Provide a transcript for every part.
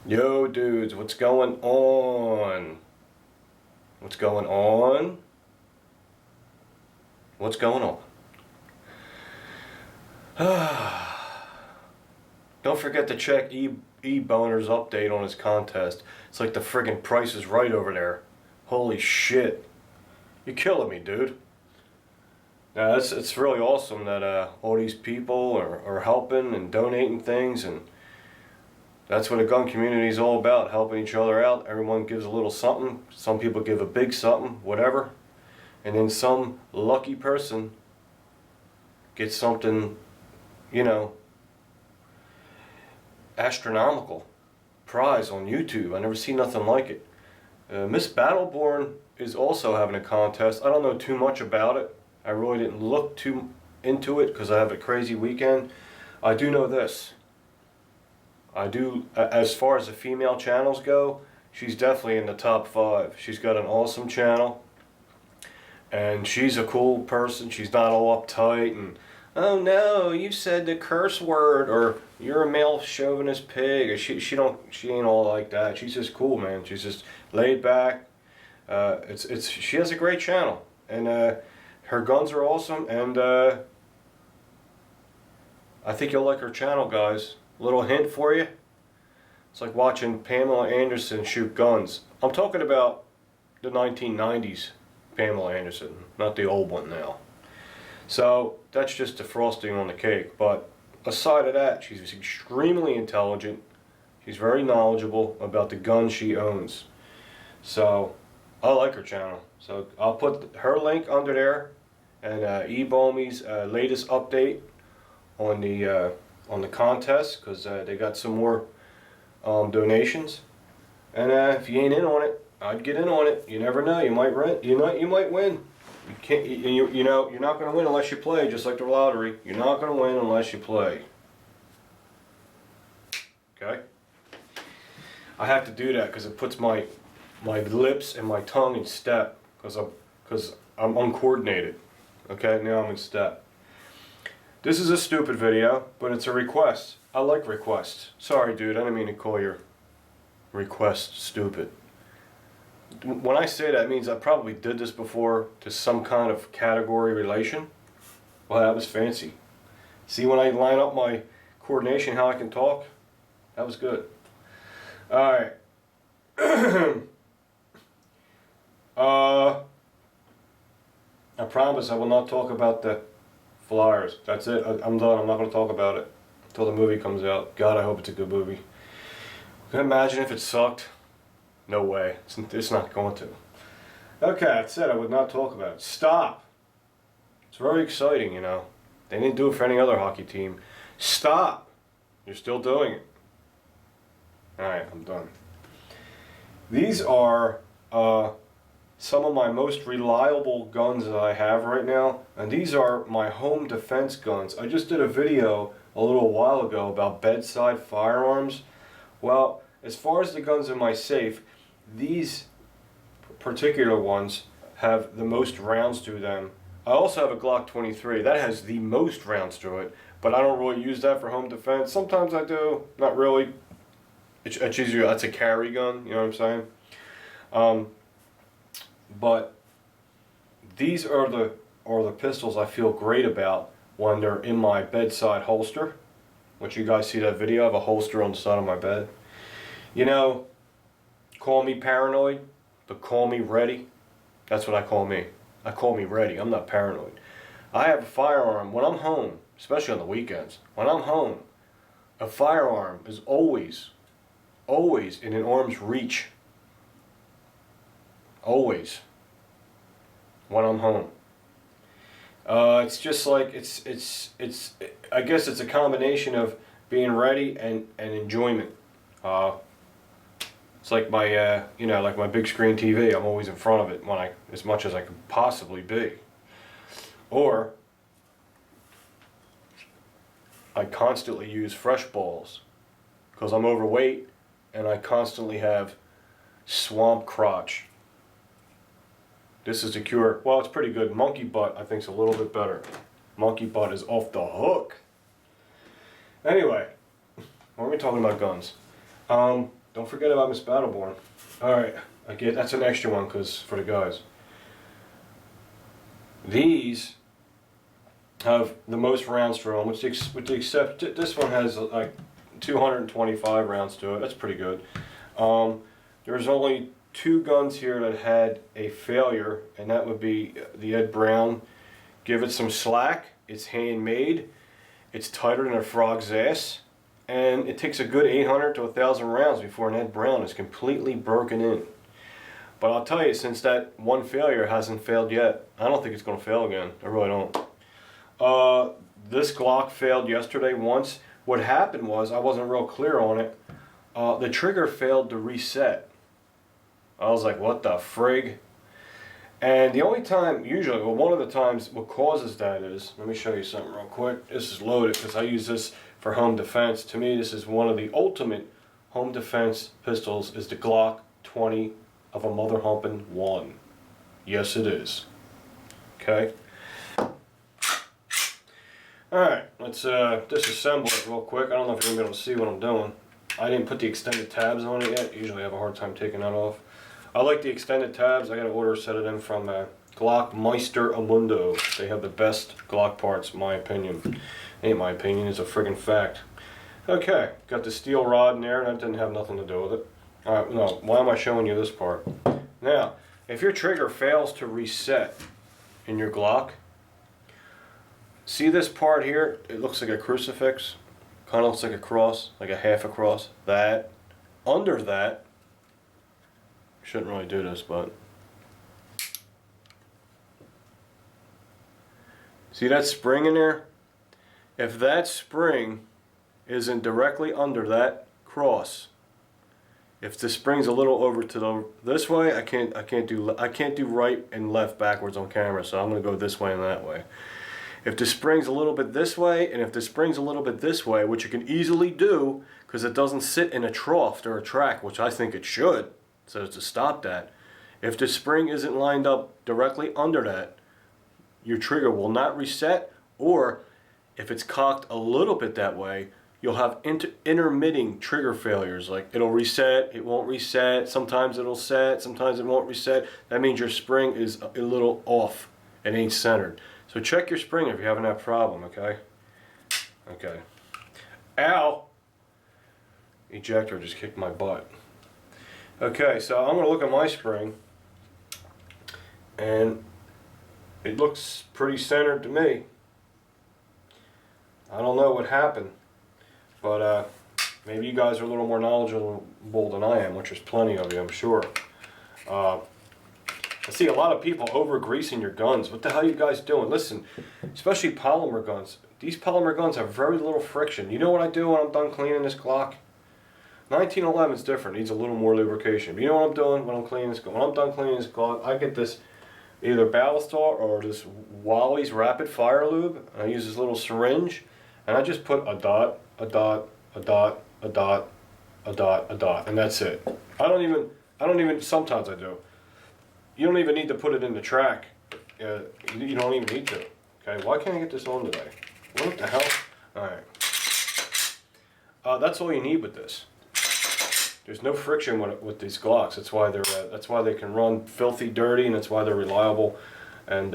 Yo dudes, what's going on? What's going on? What's going on? Don't forget to check E-Boner's update on his contest. It's like the friggin' Price is Right over there. Holy shit. You're killing me, dude. Now, it's really awesome that all these people are helping and donating things, and that's what a gun community is all about, helping each other out. Everyone gives a little something. Some people give a big something, whatever. And then some lucky person gets something, you know, astronomical prize on YouTube. I never seen nothing like it. Miss Battleborn is also having a contest. I don't know too much about it. I really didn't look too into it because I have a crazy weekend. I do know this. I do, as far as the female channels go, she's definitely in the top 5. She's got an awesome channel, and she's a cool person. She's not all uptight and, oh no, you said the curse word, or you're a male chauvinist pig. Or she ain't all like that. She's just cool, man. She's just laid back. She has a great channel, and her guns are awesome, and I think you'll like her channel, guys. Little hint for you. It's like watching Pamela Anderson shoot guns. I'm talking about the 1990s Pamela Anderson, not the old one now. So that's just the frosting on the cake. But aside of that, she's extremely intelligent. She's very knowledgeable about the guns she owns. So I like her channel. So I'll put her link under there, and E-Bomey's latest update on the contest, because they got some more donations. And if you ain't in on it, I'd get in on it. You never know. You might rent. You might win. You can't. You know you're not going to win unless you play. Just like the lottery, you're not going to win unless you play. Okay. I have to do that because it puts my lips and my tongue in step, because I'm uncoordinated. Okay. Now I'm in step. This is a stupid video, but it's a request. I like requests. Sorry, dude, I didn't mean to call your request stupid. When I say that, it means I probably did this before to some kind of category relation. Well, that was fancy. See, when I line up my coordination, how I can talk? That was good. Alright. I promise I will not talk about the Flyers. That's it. I'm done. I'm not going to talk about it until the movie comes out. God, I hope it's a good movie. Can you imagine if it sucked? No way. It's not going to. Okay, I said I would not talk about it. Stop. It's very exciting, you know. They didn't do it for any other hockey team. Stop. You're still doing it. Alright, I'm done. These are some of my most reliable guns that I have right now, and these are my home defense guns. I just did a video a little while ago about bedside firearms. Well, as far as the guns in my safe, these particular ones have the most rounds to them. I also have a Glock 23 that has the most rounds to it, but I don't really use that for home defense. Sometimes I do, not really. It's usually, that's a carry gun, you know what I'm saying? But these are the pistols I feel great about when they're in my bedside holster, which you guys see that video. I have a holster on the side of my bed. You know, call me paranoid, but call me ready. That's what I call me. I call me ready. I'm not paranoid. I have a firearm when I'm home, especially on the weekends. When I'm home, a firearm is always in an arm's reach. Always. When I'm home. It's just like, I guess it's a combination of being ready and enjoyment. It's like my, you know, like my big screen TV. I'm always in front of it as much as I could possibly be. Or, I constantly use fresh balls because I'm overweight and I constantly have swamp crotch. This is a cure. Well, it's pretty good. Monkey butt, I think, is a little bit better. Monkey butt is off the hook. Anyway, why are we talking about guns? Don't forget about Miss Battleborn. Alright, that's an extra one because for the guys. These have the most rounds through them, with the exception, this one has like 225 rounds to it. That's pretty good. There's only 2 guns here that had a failure, and that would be the Ed Brown. Give it some slack. It's handmade. It's tighter than a frog's ass, and it takes a good 800 to 1,000 rounds before an Ed Brown is completely broken in. But I'll tell you, since that one failure hasn't failed yet, I don't think it's going to fail again. I really don't. This Glock failed yesterday once. What happened was, I wasn't real clear on it. The trigger failed to reset. I was like, what the frig? And the only time, usually, well, one of the times what causes that is, let me show you something real quick. This is loaded because I use this for home defense. To me, this is one of the ultimate home defense pistols, is the Glock 20 of a mother humping 1. Yes, it is. Okay. Alright, let's disassemble it real quick. I don't know if you're going to be able to see what I'm doing. I didn't put the extended tabs on it yet. Usually I have a hard time taking that off. I like the extended tabs. I got to order a set of them from Glock Meister Amundo. They have the best Glock parts, in my opinion. Ain't my opinion, it's a friggin' fact. Okay, got the steel rod in there. That didn't have nothing to do with it. Alright, no, why am I showing you this part? Now, if your trigger fails to reset in your Glock, see this part here? It looks like a crucifix. Kind of looks like a cross, like a half a cross. That, under that, shouldn't really do this, but see that spring in there? If that spring isn't directly under that cross, if the spring's a little over to this way, I can't do right and left backwards on camera, so I'm going to go this way and that way. If the spring's a little bit this way, and if the spring's a little bit this way, which you can easily do because it doesn't sit in a trough or a track, which I think it should, so to stop that. If the spring isn't lined up directly under that, your trigger will not reset, or if it's cocked a little bit that way, you'll have intermitting trigger failures. Like it'll reset, it won't reset, sometimes it'll set, sometimes it won't reset. That means your spring is a little off. It ain't centered. So check your spring if you're having that problem, okay? Okay. Ow! Ejector just kicked my butt. Okay, so I'm going to look at my spring, and it looks pretty centered to me. I don't know what happened, but maybe you guys are a little more knowledgeable than I am, which is plenty of you, I'm sure. I see a lot of people over-greasing your guns. What the hell are you guys doing? Listen, especially polymer guns. These polymer guns have very little friction. You know what I do when I'm done cleaning this Glock? 1911 is different. It needs a little more lubrication. But you know what I'm doing when I'm cleaning this Glock? When I'm done cleaning this Glock, I get this either Ballast or this Wally's Rapid Fire Lube. And I use this little syringe, and I just put a dot, a dot, a dot, a dot, a dot, a dot, and that's it. I don't even. Sometimes I do. You don't even need to put it in the track. You don't even need to. Okay, why can't I get this on today? What the hell? Alright. That's all you need with this. There's no friction with these Glocks. That's why they can run filthy dirty, and that's why they're reliable. And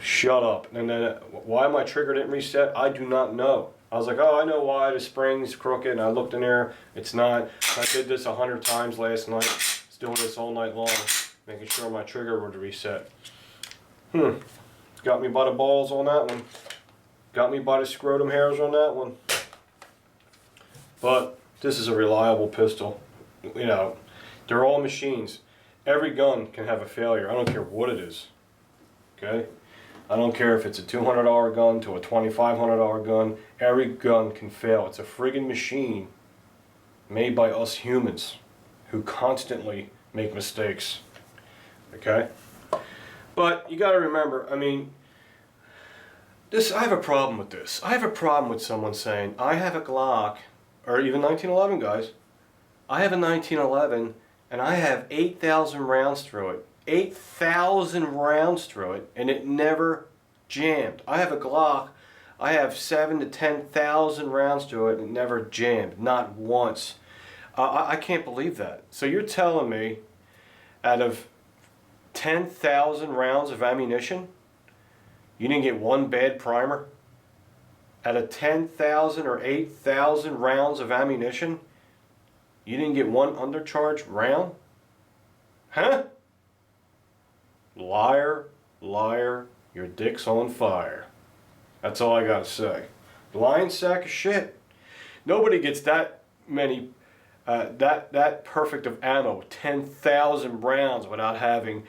shut up. And then why my trigger didn't reset, I do not know. I was like, oh, I know why. The spring's crooked, and I looked in there. It's not. I did this 100 times last night. I was doing this all night long, making sure my trigger would reset. Got me by the balls on that one. Got me by the scrotum hairs on that one. But this is a reliable pistol. You know, they're all machines. Every gun can have a failure. I don't care what it is. Okay? I don't care if it's a $200 gun to a $2,500 gun. Every gun can fail. It's a friggin' machine made by us humans who constantly make mistakes. Okay? But you got to remember, I mean, I have a problem with this. I have a problem with someone saying, I have a Glock, or even 1911 guys, I have a 1911 and I have 8,000 rounds through it. 8,000 rounds through it, and it never jammed. I have a Glock, I have 7,000 to 10,000 rounds through it, and it never jammed, not once. I can't believe that. So you're telling me out of 10,000 rounds of ammunition, you didn't get one bad primer? Out of 10,000 or 8,000 rounds of ammunition, you didn't get one undercharged round? Huh? Liar, liar, your dick's on fire. That's all I gotta say. Lying sack of shit. Nobody gets that many, that perfect of ammo, 10,000 rounds, without having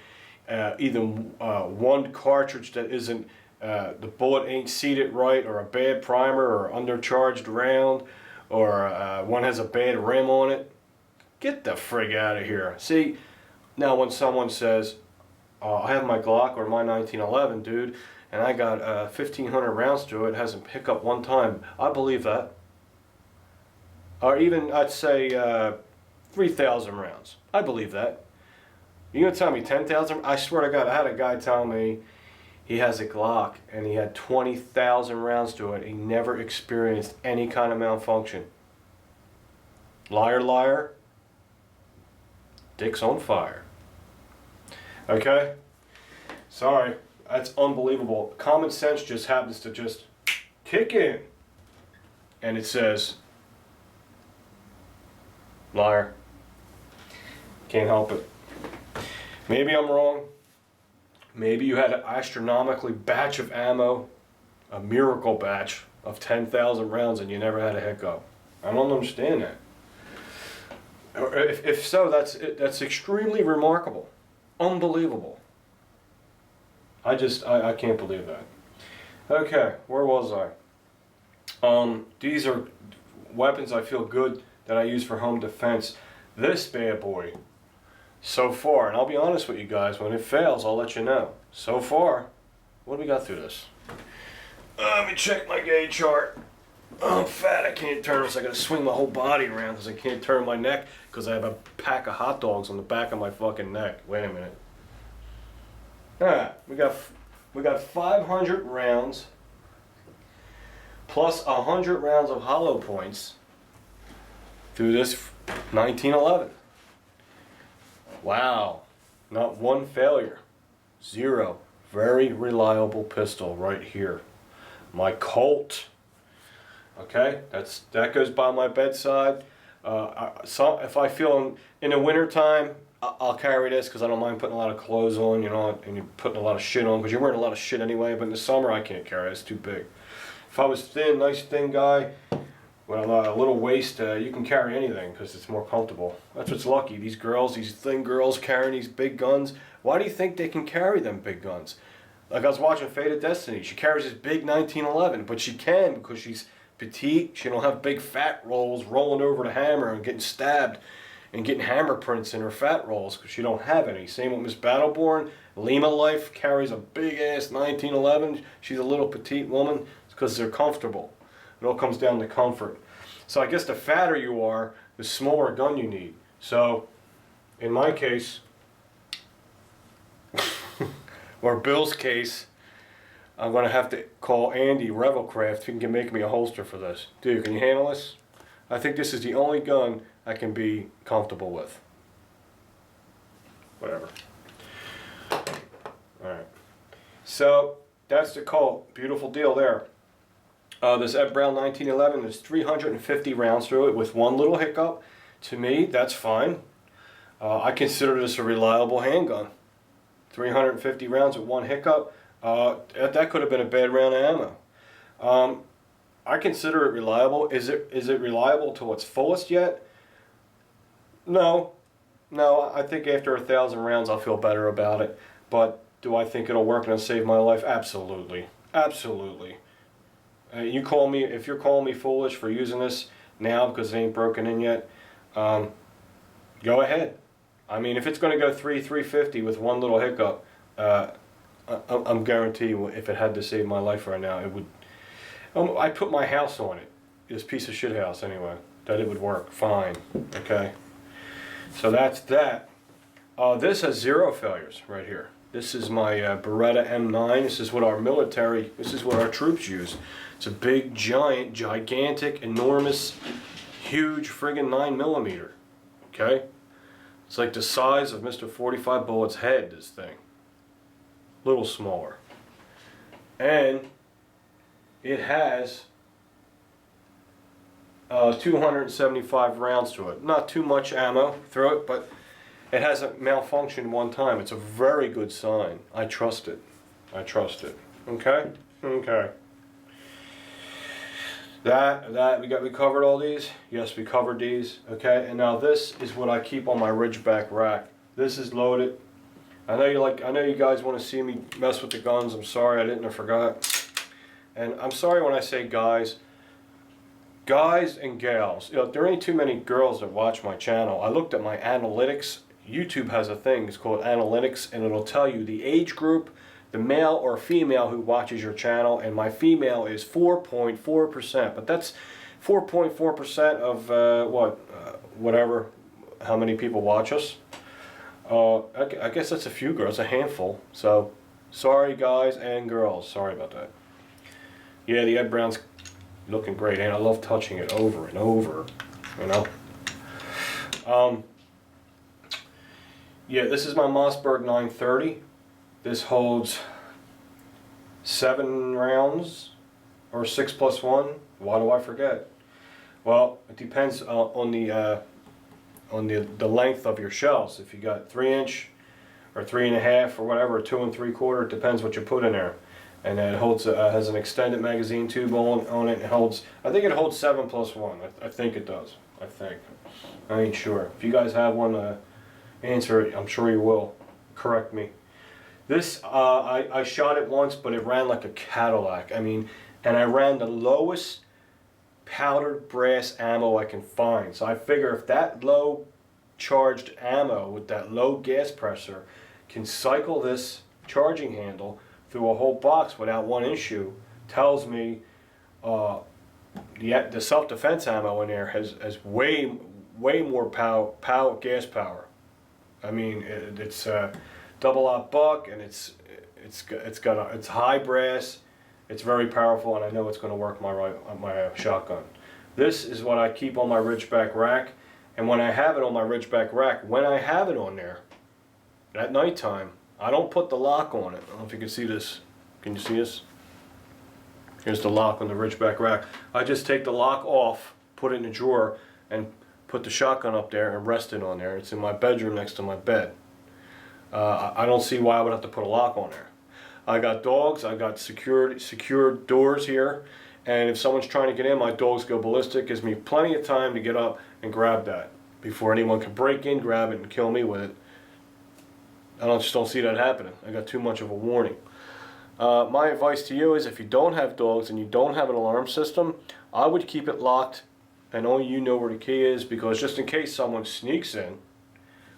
even one cartridge that isn't, the bullet ain't seated right, or a bad primer, or undercharged round, or one has a bad rim on it. Get the frig out of here. See, now when someone says, I have my Glock or my 1911, dude, and I got 1,500 rounds to it, hasn't picked up one time, I believe that. Or even, I'd say, 3,000 rounds. I believe that. You gonna tell me 10,000? I swear to God, I had a guy tell me he has a Glock and he had 20,000 rounds to it. He never experienced any kind of malfunction. Liar, liar. Dick's on fire. Okay? Sorry. That's unbelievable. Common sense just happens to just kick in. And it says, liar. Can't help it. Maybe I'm wrong. Maybe you had an astronomically batch of ammo, a miracle batch of 10,000 rounds, and you never had a hiccup. I don't understand that. Or if so, that's extremely remarkable. Unbelievable. I can't believe that. Okay, where was I? These are weapons I feel good that I use for home defense. This bad boy, so far, and I'll be honest with you guys, when it fails, I'll let you know. So far, what do we got through this? Let me check my gauge chart. I'm fat, I can't turn, so I gotta swing my whole body around because I can't turn my neck because I have a pack of hot dogs on the back of my fucking neck. Wait a minute. Alright, we got 500 rounds plus 100 rounds of hollow points through this 1911. Wow, not one failure. Zero. Very reliable pistol right here. My Colt. Okay, that goes by my bedside. If I feel in the winter time, I'll carry this because I don't mind putting a lot of clothes on, you know, and you're putting a lot of shit on because you're wearing a lot of shit anyway. But in the summer, I can't carry it; it's too big. If I was thin, nice thin guy, with a little waist, you can carry anything because it's more comfortable. That's what's lucky. These girls, these thin girls carrying these big guns. Why do you think they can carry them big guns? Like I was watching Fate of Destiny. She carries this big 1911, but she can because she's petite. She don't have big fat rolls rolling over the hammer and getting stabbed and getting hammer prints in her fat rolls because she don't have any. Same with Miss Battleborn. Lima Life carries a big ass 1911. She's a little petite woman. It's because they're comfortable. It all comes down to comfort. So I guess the fatter you are, the smaller gun you need. So in my case, or Bill's case, I'm going to have to call Andy Revelcraft if he can make me a holster for this. Dude, can you handle this? I think this is the only gun I can be comfortable with. Whatever. Alright. So, that's the Colt. Beautiful deal there. This Ed Brown 1911, there's 350 rounds through it with one little hiccup. To me, that's fine. I consider this a reliable handgun. 350 rounds with one hiccup. That could have been a bad round of ammo. I consider it reliable. Is it reliable to its fullest yet? No. I think after 1,000 rounds I'll feel better about it. But do I think it'll work and it'll save my life? Absolutely. Absolutely. If you're calling me foolish for using this now because it ain't broken in yet, go ahead. I mean, if it's going to go 350 with one little hiccup, I'm guaranteed if it had to save my life right now, it would. I put my house on it, this piece of shit house anyway, that it would work fine. Okay, so that's that. This has 0 failures right here. This is my Beretta M9. This is what our military, this is what our troops use. It's a big, giant, gigantic, enormous, huge friggin' 9mm. okay? It's like the size of Mr. 45 Bullet's head, this thing. Little smaller. And it has 275 rounds to it. Not too much ammo through it, but it hasn't malfunctioned one time. It's a very good sign. I trust it. I trust it. Okay? Okay. We covered all these? Yes, we covered these. Okay, and now this is what I keep on my Ridgeback rack. This is loaded. I know you guys want to see me mess with the guns. I'm sorry, I forgot. And I'm sorry when I say guys and gals. You know, there ain't too many girls that watch my channel. I looked at my analytics. YouTube has a thing, it's called analytics, and it'll tell you the age group, the male or female who watches your channel, and my female is 4.4%, but that's 4.4% of whatever, how many people watch us. I guess that's a few girls, a handful. So, sorry guys and girls, sorry about that. Yeah, the Ed Brown's looking great, and I love touching it over and over, you know. Yeah, this is my Mossberg 930. This holds 7 rounds, or 6 plus 1. Why do I forget? Well, it depends on the length of your shells. If you got 3-inch or 3.5 or whatever, 2 3/4, it depends what you put in there. And it holds has an extended magazine tube on it. It holds, I think it holds 7 plus 1. I think it does. I think. I ain't sure. If you guys have one, answer it. I'm sure you will. Correct me. This, I shot it once, but it ran like a Cadillac. I mean, and I ran the lowest powdered brass ammo I can find. So I figure if that low charged ammo with that low gas pressure can cycle this charging handle through a whole box without one issue, tells me the self-defense ammo in there has way more gas power. I mean, it's double-aught buck, and it's high brass. It's very powerful, and I know it's going to work my shotgun. This is what I keep on my Ridgeback rack, and when I have it on my Ridgeback rack, when I have it on there at nighttime, I don't put the lock on it. I don't know if you can see this. Can you see this? Here's the lock on the Ridgeback rack. I just take the lock off, put it in a drawer, and put the shotgun up there and rest it on there. It's in my bedroom next to my bed. I don't see why I would have to put a lock on there. I got dogs, I got secured doors here, and if someone's trying to get in, my dogs go ballistic. Gives me plenty of time to get up and grab that before anyone can break in, grab it, and kill me with it. I just don't see that happening. I got too much of a warning. My advice to you is if you don't have dogs and you don't have an alarm system, I would keep it locked and only you know where the key is, because just in case someone sneaks in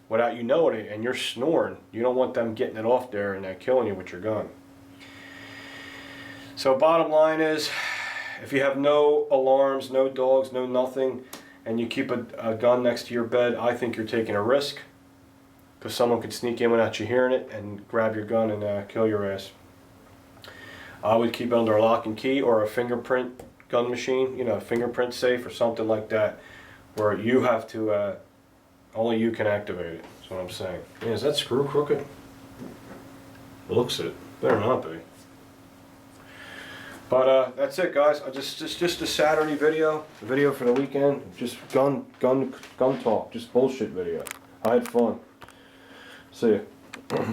without you knowing it and you're snoring, you don't want them getting it off there and killing you with your gun. So bottom line is, if you have no alarms, no dogs, no nothing, and you keep a gun next to your bed, I think you're taking a risk, because someone could sneak in without you hearing it and grab your gun and kill your ass. I would keep it under a lock and key or a fingerprint gun machine, you know, a fingerprint safe or something like that, where you have to, only you can activate it. That's what I'm saying. Yeah, is that screw crooked? It looks it. Better not be. But that's it, guys. Just a Saturday video, a video for the weekend. Just gun talk, just bullshit video. I had fun. See ya.